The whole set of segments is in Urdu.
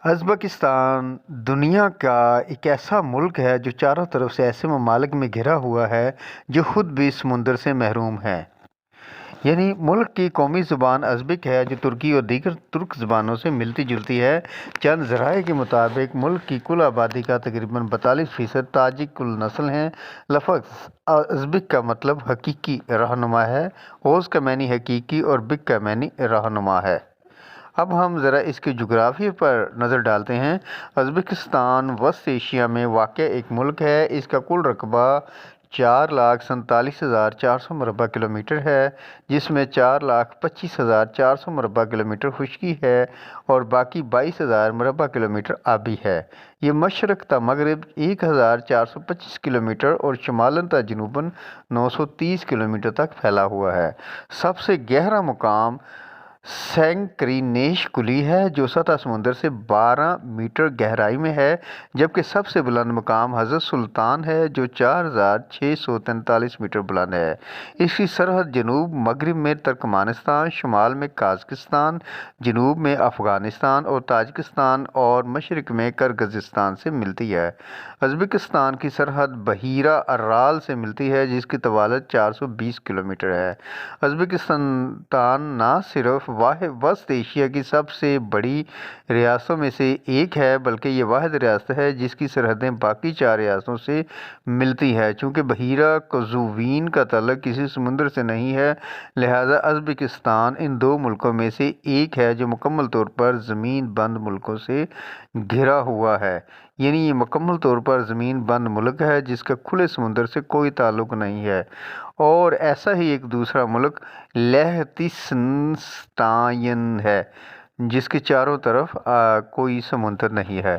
ازبکستان دنیا کا ایک ایسا ملک ہے جو چاروں طرف سے ایسے ممالک میں گھرا ہوا ہے جو خود بھی سمندر سے محروم ہے۔ یعنی ملک کی قومی زبان ازبک ہے جو ترکی اور دیگر ترک زبانوں سے ملتی جلتی ہے۔ چند ذرائع کے مطابق ملک کی کل آبادی کا تقریباً 42% تاجک النسل ہیں۔ لفظ ازبک کا مطلب حقیقی رہنما ہے۔ اوز کا معنی حقیقی اور بک کا معنی رہنما ہے۔ اب ہم ذرا اس کے جغرافیے پر نظر ڈالتے ہیں۔ ازبکستان وسط ایشیا میں واقع ایک ملک ہے۔ اس کا کل رقبہ 4,47,400 مربع کلومیٹر ہے، جس میں 4,25,400 مربع کلومیٹر خشکی ہے اور باقی 22,000 مربع کلومیٹر آبی ہے۔ یہ مشرق تا مغرب 1,425 کلومیٹر اور شمالاً تا جنوباً 930 کلومیٹر تک پھیلا ہوا ہے۔ سب سے گہرا مقام سینکرینیش کلی ہے جو سطح سمندر سے 12 میٹر گہرائی میں ہے، جبکہ سب سے بلند مقام حضرت سلطان ہے جو 4,643 میٹر بلند ہے۔ اس کی سرحد جنوب مغرب میں ترکمانستان، شمال میں قازقستان، جنوب میں افغانستان اور تاجکستان اور مشرق میں کرغزستان سے ملتی ہے۔ ازبکستان کی سرحد بحیرہ ارال سے ملتی ہے جس کی طوالت 420 کلومیٹر ہے۔ ازبکستان نہ صرف وسط ایشیا کی سب سے بڑی ریاستوں میں سے ایک ہے بلکہ یہ واحد ریاست ہے جس کی سرحدیں باقی 4 ریاستوں سے ملتی ہے۔ چونکہ بحیرہ قزوین کا تعلق کسی سمندر سے نہیں ہے، لہذا ازبکستان ان 2 ملکوں میں سے ایک ہے جو مکمل طور پر زمین بند ملکوں سے گھرا ہوا ہے۔ یعنی یہ مکمل طور پر زمین بند ملک ہے جس کا کھلے سمندر سے کوئی تعلق نہیں ہے۔ اور ایسا ہی ایک دوسرا ملک لہتنشتائن ہے جس کے چاروں طرف کوئی سمندر نہیں ہے۔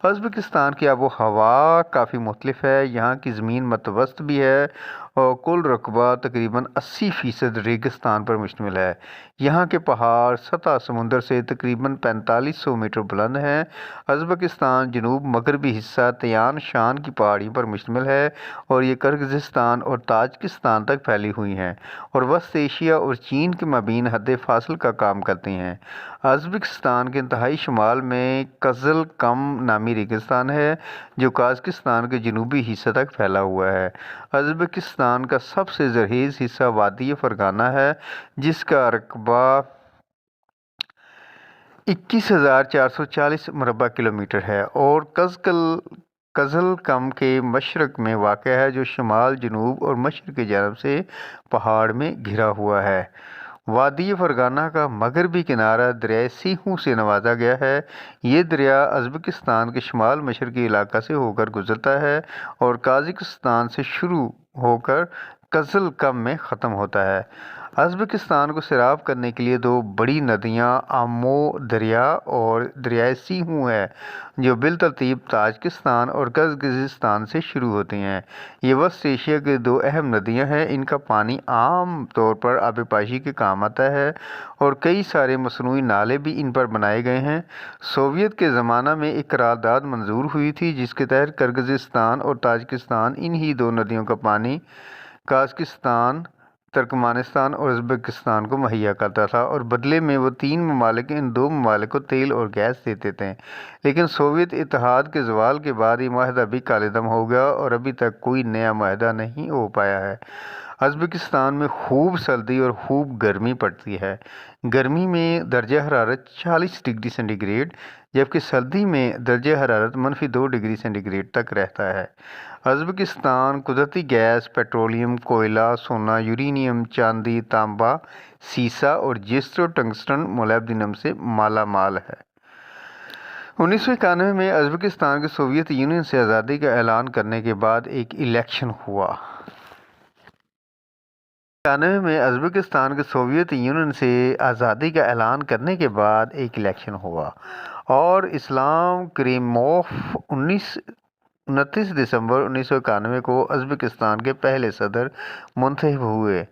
ازبکستان کی آب و ہوا کافی مختلف ہے۔ یہاں کی زمین متوسط بھی ہے اور کل رقبہ تقریباً 80% ریگستان پر مشتمل ہے۔ یہاں کے پہاڑ سطح سمندر سے تقریباً 4500 میٹر بلند ہیں۔ ازبکستان جنوب مغربی حصہ تیان شان کی پہاڑی پر مشتمل ہے اور یہ کرغزستان اور تاجکستان تک پھیلی ہوئی ہیں اور وسط ایشیا اور چین کے مابین حد فاصل کا کام کرتی ہیں۔ ازبکستان کے انتہائی شمال میں قزل کم نامی ریگستان ہے جو قازقستان کے جنوبی حصے تک پھیلا ہوا ہے۔ ازبکستان کا سب سے زرخیز حصہ وادی فرگانہ ہے جس کا رقبہ 21,440 مربع کلومیٹر ہے اور قزل کم کے مشرق میں واقع ہے جو شمال، جنوب اور مشرق کی جانب سے پہاڑ میں گھرا ہوا ہے۔ وادی فرگانہ کا مغربی کنارہ دریائے سیہوں سے نوازا گیا ہے۔ یہ دریا ازبکستان کے شمال مشرقی علاقہ سے ہو کر گزرتا ہے اور قازقستان سے شروع ہو کر قزل کم میں ختم ہوتا ہے۔ ازبکستان کو سیراب کرنے کے لیے 2 بڑی ندیاں آمو دریا اور دریائے سیہوں ہیں جو بالترتیب تاجکستان اور کرغزستان سے شروع ہوتی ہیں۔ یہ وسط ایشیا کی 2 اہم ندیاں ہیں۔ ان کا پانی عام طور پر آب پاشی کے کام آتا ہے اور کئی سارے مصنوعی نالے بھی ان پر بنائے گئے ہیں۔ سوویت کے زمانہ میں ایک قرارداد منظور ہوئی تھی جس کے تحت کرغزستان اور تاجکستان انہی 2 ندیوں کا پانی قازقستان، ترکمانستان اور ازبکستان کو مہیا کرتا تھا اور بدلے میں وہ 3 ممالک ان 2 ممالک کو تیل اور گیس دیتے تھے۔ لیکن سوویت اتحاد کے زوال کے بعد یہ معاہدہ بھی کالے دم ہو گیا اور ابھی تک کوئی نیا معاہدہ نہیں ہو پایا ہے۔ ازبکستان میں خوب سردی اور خوب گرمی پڑتی ہے۔ گرمی میں درجہ حرارت 40 ڈگری سینٹی گریڈ جبکہ سردی میں درجہ حرارت -2 ڈگری سینٹی گریڈ تک رہتا ہے۔ ازبکستان قدرتی گیس، پیٹرولیم، کوئلہ، سونا، یورینیم، چاندی، تانبا، سیسا اور جیسٹرو ٹنگسٹن مولیبڈینم سے مالا مال ہے۔ 1991 میں ازبکستان کے سوویت یونین سے آزادی کا اعلان کرنے کے بعد ایک الیکشن ہوا۔ 1991 میں ازبکستان کے سوویت یونین سے آزادی کا اعلان کرنے کے بعد ایک الیکشن ہوا اور اسلام کریموف 29 دسمبر 1991 کو ازبکستان کے پہلے صدر منتخب ہوئے۔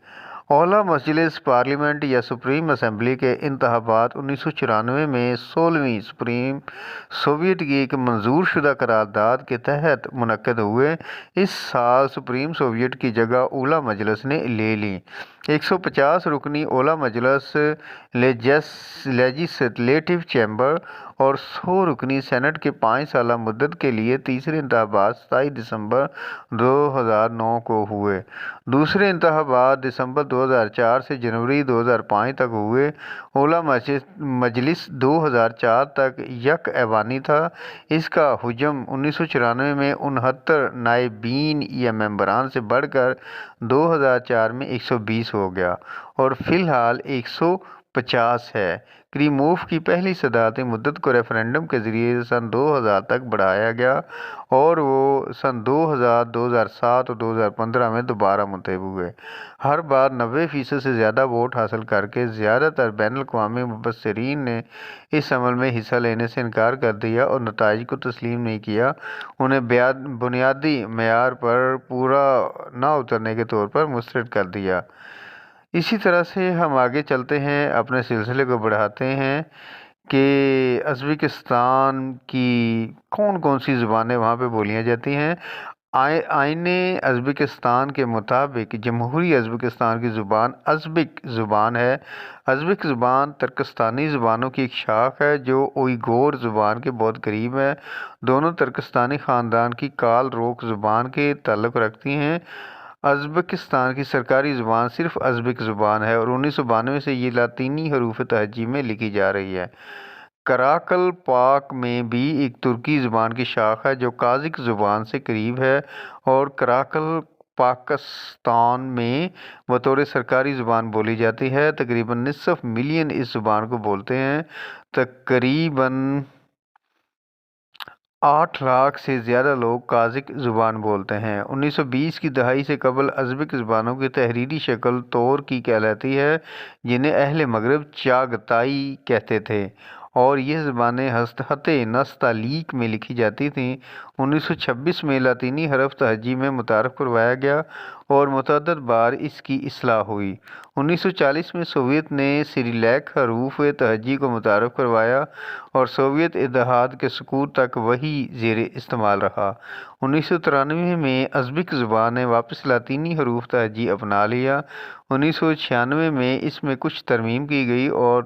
اعلیٰ مجلس پارلیمنٹ یا سپریم اسمبلی کے انتخابات 1994 میں 16ویں سپریم سوویت کی ایک منظور شدہ قرارداد کے تحت منعقد ہوئے۔ اس سال سپریم سوویت کی جگہ اعلیٰ مجلس نے لے لی۔ 150 رکنی اولا مجلس لیجسلیٹو چیمبر اور 100 رکنی سینٹ کے 5 سالہ مدت کے لیے تیسرے انتخابات 27 دسمبر 2009 کو ہوئے۔ دوسرے انتخابات دسمبر 2004 سے جنوری 2005 تک ہوئے۔ اولا مجلس 2004 تک یک ایوانی تھا۔ اس کا حجم 1994 میں 69 نائبین یا ممبران سے بڑھ کر 2004 میں 120 ہو گیا اور فی الحال 150 ہے۔ کریموف کی پہلی صدارتی مدت کو ریفرنڈم کے ذریعے سن 2000 تک بڑھایا گیا اور وہ سن 2000، 2007 اور 2015 میں دوبارہ منتخب ہوئے۔ ہر بار 90% سے زیادہ ووٹ حاصل کر کے زیادہ تر بین الاقوامی مبصرین نے اس عمل میں حصہ لینے سے انکار کر دیا اور نتائج کو تسلیم نہیں کیا، انہیں بنیادی معیار پر پورا نہ اترنے کے طور پر مسترد کر دیا۔ اسی طرح سے ہم آگے چلتے ہیں، اپنے سلسلے کو بڑھاتے ہیں کہ ازبکستان کی کون کون سی زبانیں وہاں پہ بولیاں جاتی ہیں۔ آئین ازبکستان کے مطابق جمہوری ازبکستان کی زبان ازبک زبان ہے۔ ازبک زبان ترکستانی زبانوں کی ایک شاخ ہے جو اوئیغور زبان کے بہت قریب ہے۔ دونوں ترکستانی خاندان کی کال روک زبان کے تعلق رکھتی ہیں۔ ازبکستان کی سرکاری زبان صرف ازبک زبان ہے اور 1992 سے یہ لاطینی حروف تہجی میں لکھی جا رہی ہے۔ کراکل پاک میں بھی ایک ترکی زبان کی شاخ ہے جو قازق زبان سے قریب ہے اور کراکل پاکستان میں بطور سرکاری زبان بولی جاتی ہے۔ تقریباً نصف ملین اس زبان کو بولتے ہیں۔ تقریباً 8 لاکھ سے زیادہ لوگ قازق زبان بولتے ہیں۔ 1920 کی دہائی سے قبل ازبک زبانوں کی تحریری شکل تورکی کہلاتی ہے، جنہیں اہل مغرب چاغتائی کہتے تھے، اور یہ زبانیں خط نستعلیق میں لکھی جاتی تھیں۔ 1926 میں لاطینی حرف تہجی میں متعارف کروایا گیا اور متعدد بار اس کی اصلاح ہوئی۔ 1940 میں سوویت نے سیریلیک حروف تہجی کو متعارف کروایا اور سوویت اتحاد کے سقوط تک وہی زیر استعمال رہا۔ 1993 میں ازبک زبان نے واپس لاطینی حروف تہجی اپنا لیا۔ 1996 میں اس میں کچھ ترمیم کی گئی اور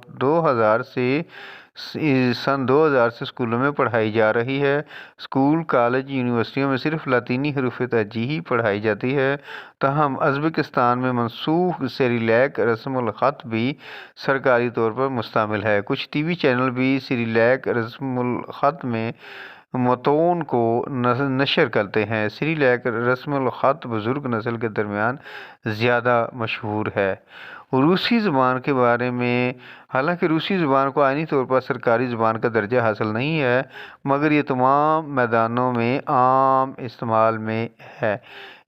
سن 2000 سے اسکولوں میں پڑھائی جا رہی ہے۔ اسکول، کالج، یونیورسٹیوں میں صرف لاطینی حروف تہجی ہی پڑھائی جاتی ہے۔ تاہم ازبکستان میں منسوخ سیریلیک رسم الخط بھی سرکاری طور پر مستعمل ہے۔ کچھ ٹی وی چینل بھی سیریلیک رسم الخط میں متون کو نشر کرتے ہیں۔ سیریلیک رسم الخط بزرگ نسل کے درمیان زیادہ مشہور ہے۔ روسی زبان کے بارے میں، حالانکہ روسی زبان کو آئینی طور پر سرکاری زبان کا درجہ حاصل نہیں ہے، مگر یہ تمام میدانوں میں عام استعمال میں ہے،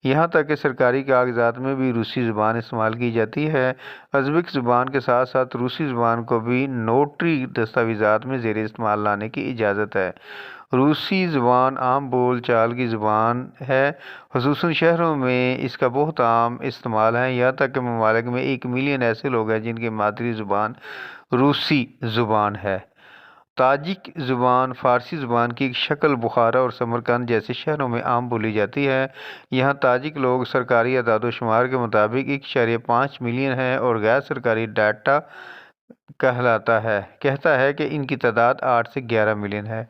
یہاں تک کہ سرکاری کاغذات میں بھی روسی زبان استعمال کی جاتی ہے۔ ازبک زبان کے ساتھ ساتھ روسی زبان کو بھی نوٹری دستاویزات میں زیر استعمال لانے کی اجازت ہے۔ روسی زبان عام بول چال کی زبان ہے، خصوصاً شہروں میں اس کا بہت عام استعمال ہے، یہاں تک کہ ممالک میں 1 ملین ایسے لوگ ہیں جن کی مادری زبان روسی زبان ہے۔ تاجک زبان فارسی زبان کی ایک شکل بخارا اور سمرقند جیسے شہروں میں عام بولی جاتی ہے۔ یہاں تاجک لوگ سرکاری اعداد و شمار کے مطابق 1.5 ملین ہیں اور غیر سرکاری ڈیٹا کہتا ہے کہ ان کی تعداد 8 سے 11 ملین ہے۔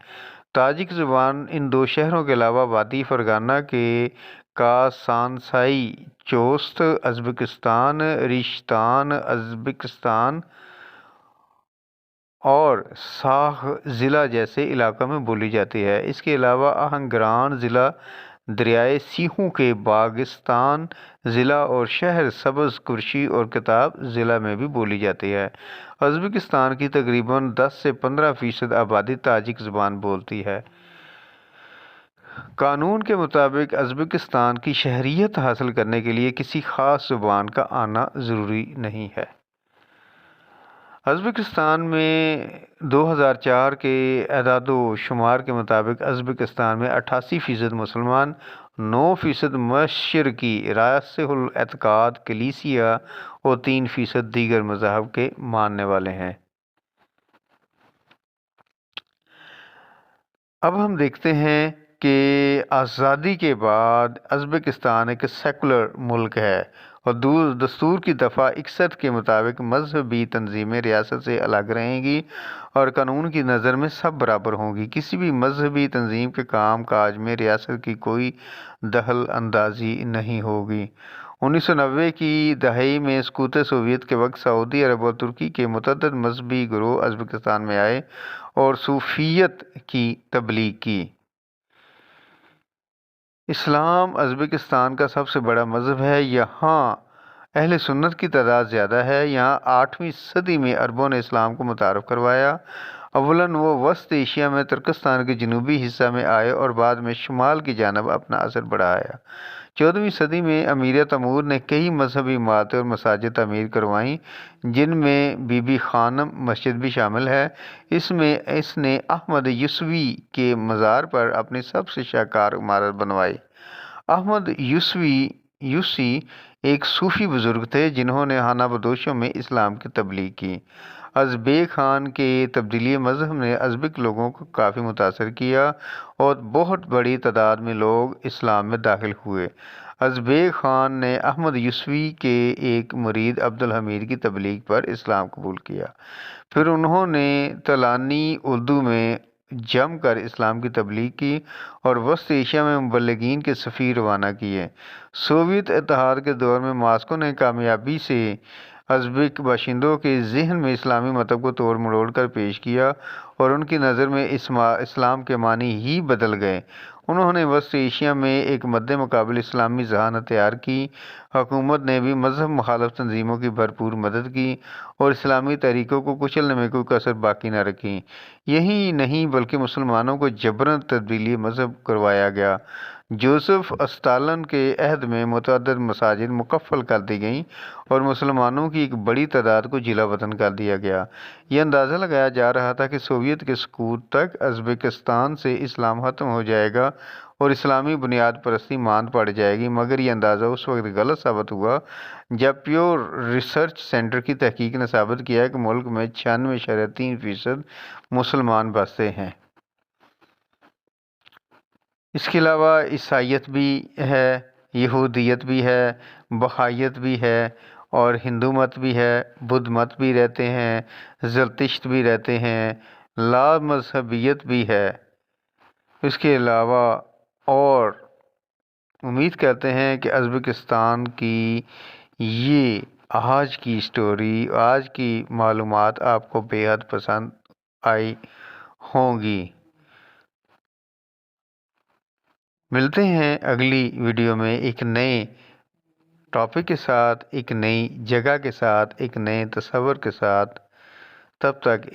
تاجک زبان ان 2 شہروں کے علاوہ وادی فرغانہ کے کاسانسائی چوست ازبکستان، ریشتان ازبکستان اور ساغ ضلع جیسے علاقوں میں بولی جاتی ہے۔ اس کے علاوہ آہنگران ضلع، دریائے سیہوں کے باغستان ضلع اور شہر سبز کرشی اور کتاب ضلع میں بھی بولی جاتی ہے۔ ازبکستان کی تقریباً 10 سے 15% آبادی تاجک زبان بولتی ہے۔ قانون کے مطابق ازبکستان کی شہریت حاصل کرنے کے لیے کسی خاص زبان کا آنا ضروری نہیں ہے۔ ازبکستان میں 2004 کے اعداد و شمار کے مطابق ازبکستان میں 88% مسلمان، 9% مشرقی راسخ الاعتقاد کلیسیا اور 3% دیگر مذاہب کے ماننے والے ہیں۔ اب ہم دیکھتے ہیں کہ آزادی کے بعد ازبکستان ایک سیکولر ملک ہے اور دستور کی دفعہ 61 کے مطابق مذہبی تنظیمیں ریاست سے الگ رہیں گی اور قانون کی نظر میں سب برابر ہوں گی۔ کسی بھی مذہبی تنظیم کے کام کاج میں ریاست کی کوئی دخل اندازی نہیں ہوگی۔ 1990 کی دہائی میں سقوط سوویت کے وقت سعودی عرب اور ترکی کے متعدد مذہبی گروہ ازبکستان میں آئے اور صوفیت کی تبلیغ کی۔ اسلام ازبکستان کا سب سے بڑا مذہب ہے۔ یہاں اہل سنت کی تعداد زیادہ ہے۔ یہاں 8ویں صدی میں عربوں نے اسلام کو متعارف کروایا۔ اولاً وہ وسط ایشیا میں ترکستان کے جنوبی حصہ میں آئے اور بعد میں شمال کی جانب اپنا اثر بڑھایا۔ 14ویں صدی میں امیر تیمور نے کئی مذہبی عمارتیں اور مساجد تعمیر کروائیں، جن میں بی بی خانم مسجد بھی شامل ہے۔ اس نے احمد یوسوی کے مزار پر اپنی سب سے شاہکار عمارت بنوائی۔ احمد یوسی ایک صوفی بزرگ تھے جنہوں نے خانہ بدوشوں میں اسلام کی تبلیغ کی۔ ازبیک خان کے تبدیلی مذہب نے ازبک لوگوں کو کافی متاثر کیا اور بہت بڑی تعداد میں لوگ اسلام میں داخل ہوئے۔ ازبیک خان نے احمد یوسوی کے ایک مرید عبدالحمید کی تبلیغ پر اسلام قبول کیا۔ پھر انہوں نے طالانی اردو میں جم کر اسلام کی تبلیغ کی اور وسط ایشیا میں مبلغین کے سفیر روانہ کیے۔ سوویت اتحاد کے دور میں ماسکو نے کامیابی سے ازبک باشندوں کے ذہن میں اسلامی مذہب کو توڑ مروڑ کر پیش کیا اور ان کی نظر میں اسلام کے معنی ہی بدل گئے۔ انہوں نے وسط ایشیا میں ایک مد مقابل اسلامی ذہانت تیار کی۔ حکومت نے بھی مذہب مخالف تنظیموں کی بھرپور مدد کی اور اسلامی تحریکوں کو کچلنے میں کوئی کسر باقی نہ رکھی۔ یہی نہیں بلکہ مسلمانوں کو جبراً تبدیلی مذہب کروایا گیا۔ جوزف استالن کے عہد میں متعدد مساجد مقفل کر دی گئیں اور مسلمانوں کی ایک بڑی تعداد کو جلا وطن کر دیا گیا۔ یہ اندازہ لگایا جا رہا تھا کہ سوویت کے سقوط تک ازبکستان سے اسلام ختم ہو جائے گا اور اسلامی بنیاد پرستی ماند پڑ جائے گی، مگر یہ اندازہ اس وقت غلط ثابت ہوا جب پیو ریسرچ سینٹر کی تحقیق نے ثابت کیا کہ ملک میں 96.3% مسلمان بستے ہیں۔ اس کے علاوہ عیسائیت بھی ہے، یہودیت بھی ہے، بہائیت بھی ہے اور ہندو مت بھی ہے، بدھ مت بھی رہتے ہیں، زرتشت بھی رہتے ہیں، لا مذہبیت بھی ہے۔ اس کے علاوہ اور امید کرتے ہیں کہ ازبکستان کی یہ آج کی سٹوری، آج کی معلومات آپ کو بے حد پسند آئی ہوں گی۔ ملتے ہیں اگلی ویڈیو میں ایک نئے ٹاپک کے ساتھ، ایک نئی جگہ کے ساتھ، ایک نئے تصور کے ساتھ۔ تب تک